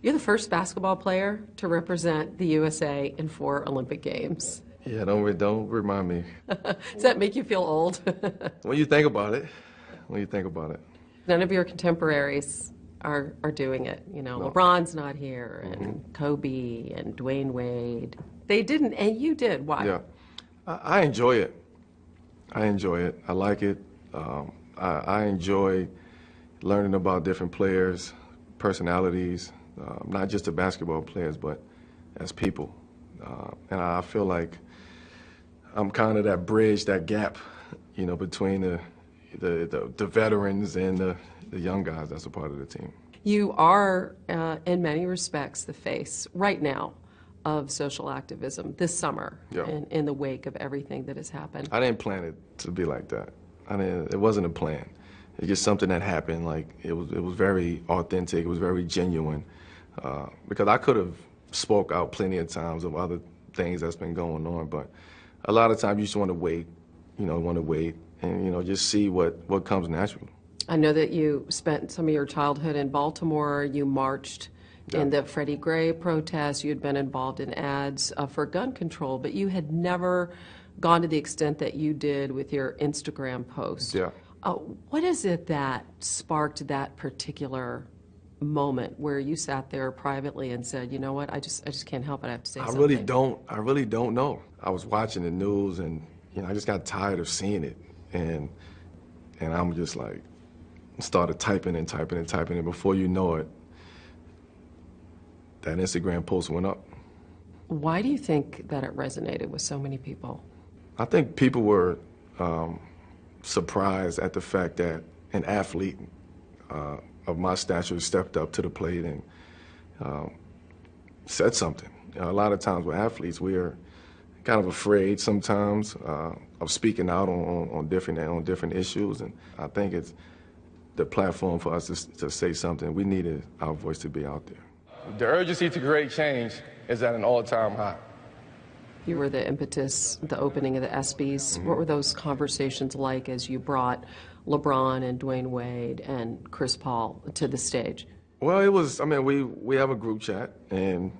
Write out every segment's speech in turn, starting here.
You're the first basketball player to represent the USA in 4 Olympic Games. Yeah, don't remind me. Does that make you feel old? When you think about it, when you think about it. None of your contemporaries are doing it. You know, No. LeBron's not here, and Kobe and Dwayne Wade. They didn't, and you did. Why? Yeah, I enjoy it. I enjoy it. I like it. I enjoy learning about different players, personalities, not just the basketball players, but as people. And I feel like I'm kind of that bridge, that gap, between the veterans and the young guys that's a part of the team. You are, in many respects, the face right now of social activism this summer, Yeah. in the wake of everything that has happened. I didn't plan it to be like that. It wasn't a plan. It's just something that happened. Like it was very authentic. It was very genuine. Because I could have spoke out plenty of times of other things that's been going on, but a lot of times you just want to wait, and just see what comes natural. I know that you spent some of your childhood in Baltimore. You marched in the Freddie Gray protest. You had been involved in ads for gun control, but you had never gone to the extent that you did with your Instagram post. Yeah. What is it that sparked that particular moment where you sat there privately and said, you know what, I just can't help it, I have to say something? I really don't know. I was watching the news and I just got tired of seeing it, and I'm just like started typing and typing and typing, and before you know it, that Instagram post went up. Why do you think that it resonated with so many people? I think people were surprised at the fact that an athlete of my stature stepped up to the plate and said something. A lot of times with athletes, we are kind of afraid sometimes of speaking out on different issues, and I think it's the platform for us to say something. We needed our voice to be out there. The urgency to create change is at an all-time high. You were the impetus, the opening of the ESPYs. What were those conversations like as you brought LeBron and Dwayne Wade and Chris Paul to the stage? Well, it was, we have a group chat, and,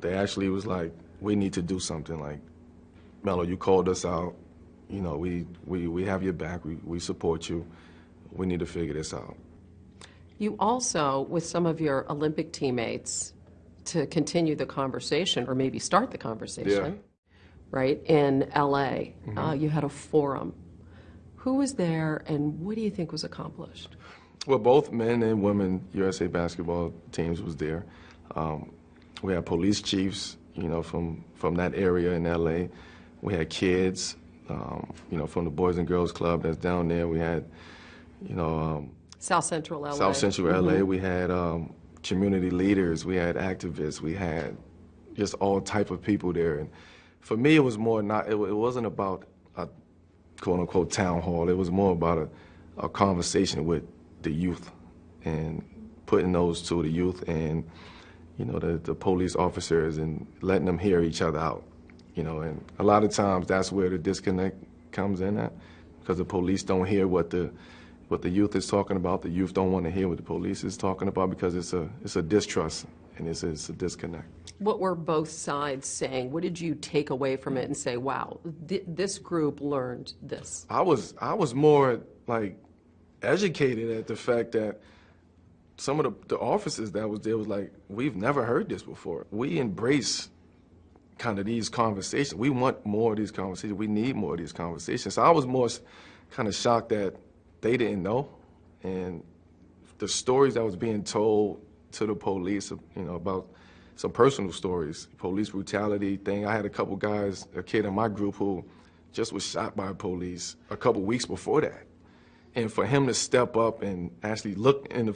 they actually was like, we need to do something. Like, Melo, you called us out. We have your back. We support you. We need to figure this out. You also, with some of your Olympic teammates, to continue the conversation, or maybe start the conversation, right, in LA, you had a forum. Who was there, and what do you think was accomplished? Well, both men and women USA basketball teams was there. We had police chiefs, from that area in LA. We had kids, from the Boys and Girls Club that's down there. We had, South Central LA. South Central LA. We had community leaders. We had activists. We had just all type of people there. And for me, it was more it wasn't about a quote unquote town hall. It was more about a conversation with the youth and putting those to the youth and the police officers and letting them hear each other out. And a lot of times that's where the disconnect comes in at, because the police don't hear what the youth is talking about. The youth don't want to hear what the police is talking about, because it's a distrust and it's a disconnect. What were both sides saying? What did you take away from it and say, wow, this group learned this? I was more like educated at the fact that some of the officers that was there was like, we've never heard this before. We embrace kind of these conversations. We want more of these conversations. We need more of these conversations. So I was more kind of shocked that they didn't know, and the stories that was being told to the police, about some personal stories, police brutality thing. I had a kid in my group who just was shot by police a couple weeks before that. And for him to step up and actually look in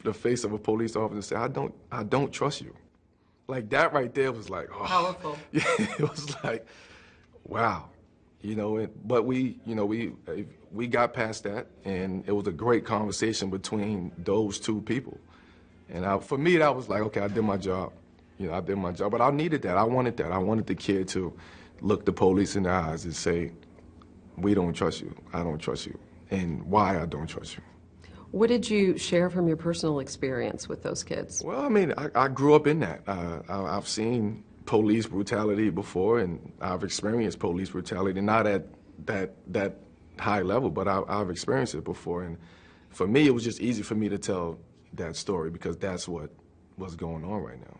the face of a police officer and say, I don't trust you. Like that right there was like, oh. Powerful. Yeah, it was like, wow. But we got past that, and it was a great conversation between those two people. And for me, that was like, okay, I did my job. I did my job, but I needed that. I wanted that. I wanted the kid to look the police in the eyes and say, we don't trust you. I don't trust you. And why I don't trust you. What did you share from your personal experience with those kids? Well, I mean, I grew up in that. I've seen police brutality before, and I've experienced police brutality, not at that high level, but I've experienced it before. And for me, it was just easy for me to tell that story because that's what's going on right now.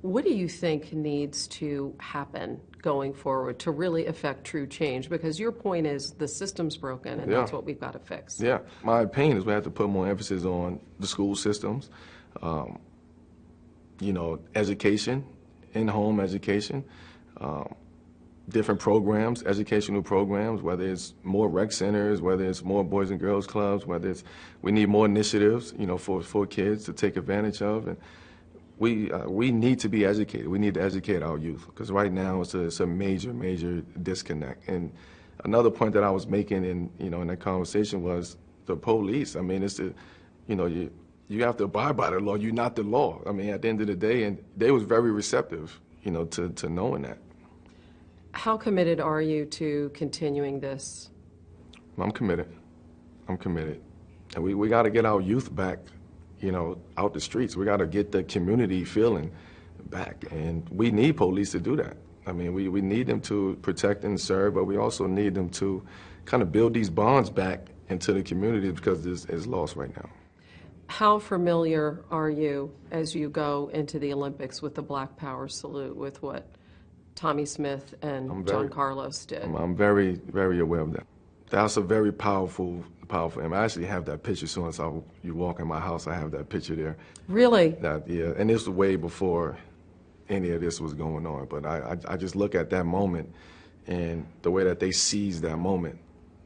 What do you think needs to happen going forward to really affect true change? Because your point is the system's broken, and that's what we've got to fix. Yeah, my opinion is we have to put more emphasis on the school systems, education, in-home education, different programs, educational programs, whether it's more rec centers, whether it's more Boys and Girls Clubs, we need more initiatives, for kids to take advantage of. And we need to be educated. We need to educate our youth because right now it's a major disconnect. And another point that I was making in that conversation was the police. I mean, you have to abide by the law. You're not the law. I mean, at the end of the day, and they was very receptive, to knowing that. How committed are you to continuing this? I'm committed. And we got to get our youth back, out the streets. We got to get the community feeling back. And we need police to do that. I mean, we need them to protect and serve, but we also need them to kind of build these bonds back into the community because it's lost right now. How familiar are you as you go into the Olympics with the Black Power salute, with what Tommy Smith and John Carlos did? I'm very, very aware of that. That's a very powerful image. I actually have that picture. As soon as you walk in my house, I have that picture there. Really? Yeah, and this was way before any of this was going on. But I just look at that moment and the way that they seized that moment.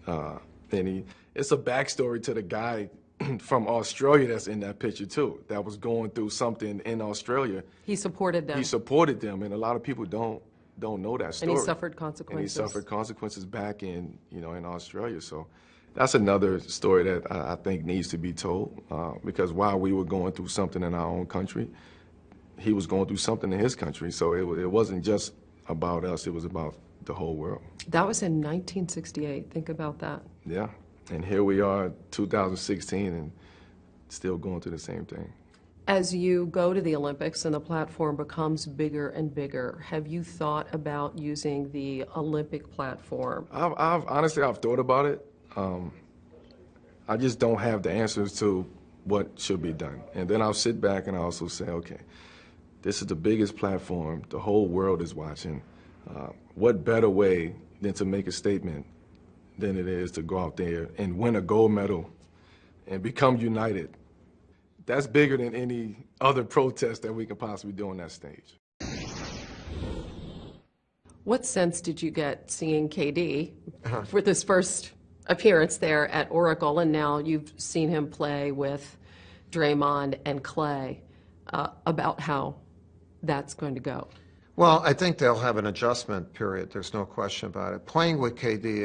It's a backstory to the guy from Australia that's in that picture too, that was going through something in Australia. He supported them. He supported them, and a lot of people don't know that story. And he suffered consequences. And he suffered consequences back in Australia. So that's another story that I think needs to be told because while we were going through something in our own country, he was going through something in his country. So it wasn't just about us, it was about the whole world. That was in 1968. Think about that. Yeah. And here we are, 2016, and still going through the same thing. As you go to the Olympics and the platform becomes bigger and bigger, have you thought about using the Olympic platform? I've honestly thought about it. I just don't have the answers to what should be done. And then I'll sit back and I'll also say, okay, this is the biggest platform. The whole world is watching. What better way than to make a statement than it is to go out there and win a gold medal and become united. That's bigger than any other protest that we could possibly do on that stage. What sense did you get seeing KD for this first appearance there at Oracle, and now you've seen him play with Draymond and Clay, about how that's going to go? Well, I think they'll have an adjustment period. There's no question about it. Playing with KD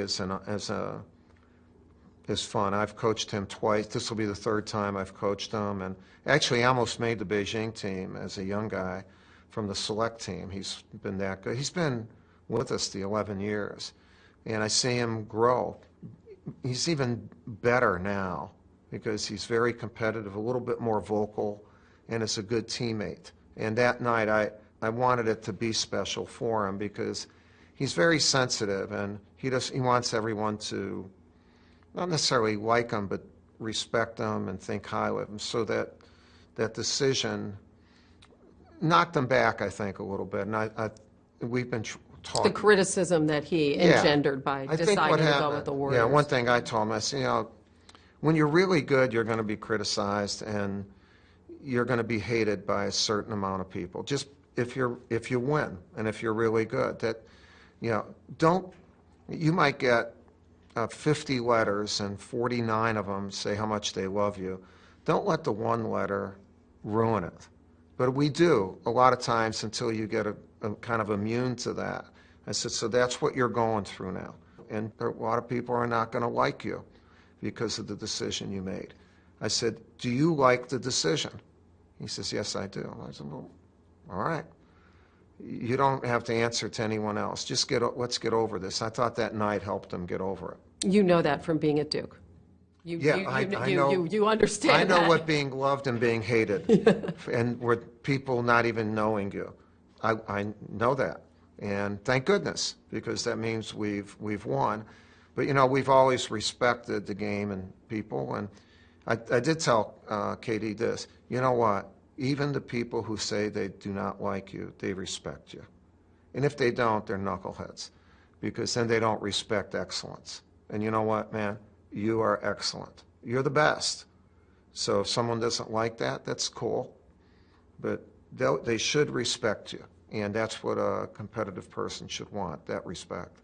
is fun. I've coached him twice. This will be the third time I've coached him, and actually I almost made the Beijing team as a young guy from the select team. He's been that good. He's been with us the 11 years, and I see him grow. He's even better now because he's very competitive, a little bit more vocal, and is a good teammate. And that night I wanted it to be special for him because he's very sensitive, and he wants everyone to not necessarily like him, but respect him and think highly of him. So that decision knocked him back, I think, a little bit. And we've been talking. The criticism that he engendered by deciding to go with the Warriors. Yeah, one thing I told him, I said, when you're really good, you're going to be criticized and you're going to be hated by a certain amount of people. Just if you win and if you're really good, you might get 50 letters and 49 of them say how much they love you. Don't let the one letter ruin it. But we do a lot of times until you get a kind of immune to that. I said, so that's what you're going through now. And a lot of people are not going to like you because of the decision you made. I said, do you like the decision? He says, yes, I do. I said, well, all right. You don't have to answer to anyone else. Let's get over this. I thought that night helped him get over it. You know that from being at Duke. I know. You understand I know that. what being loved and being hated, and with people not even knowing you. I know that, and thank goodness, because that means we've won. But we've always respected the game and people, and I did tell Katie this. You know what? Even the people who say they do not like you, they respect you. And if they don't, they're knuckleheads, because then they don't respect excellence. And you know what, man? You are excellent. You're the best. So if someone doesn't like that, that's cool. But they should respect you. And that's what a competitive person should want, that respect.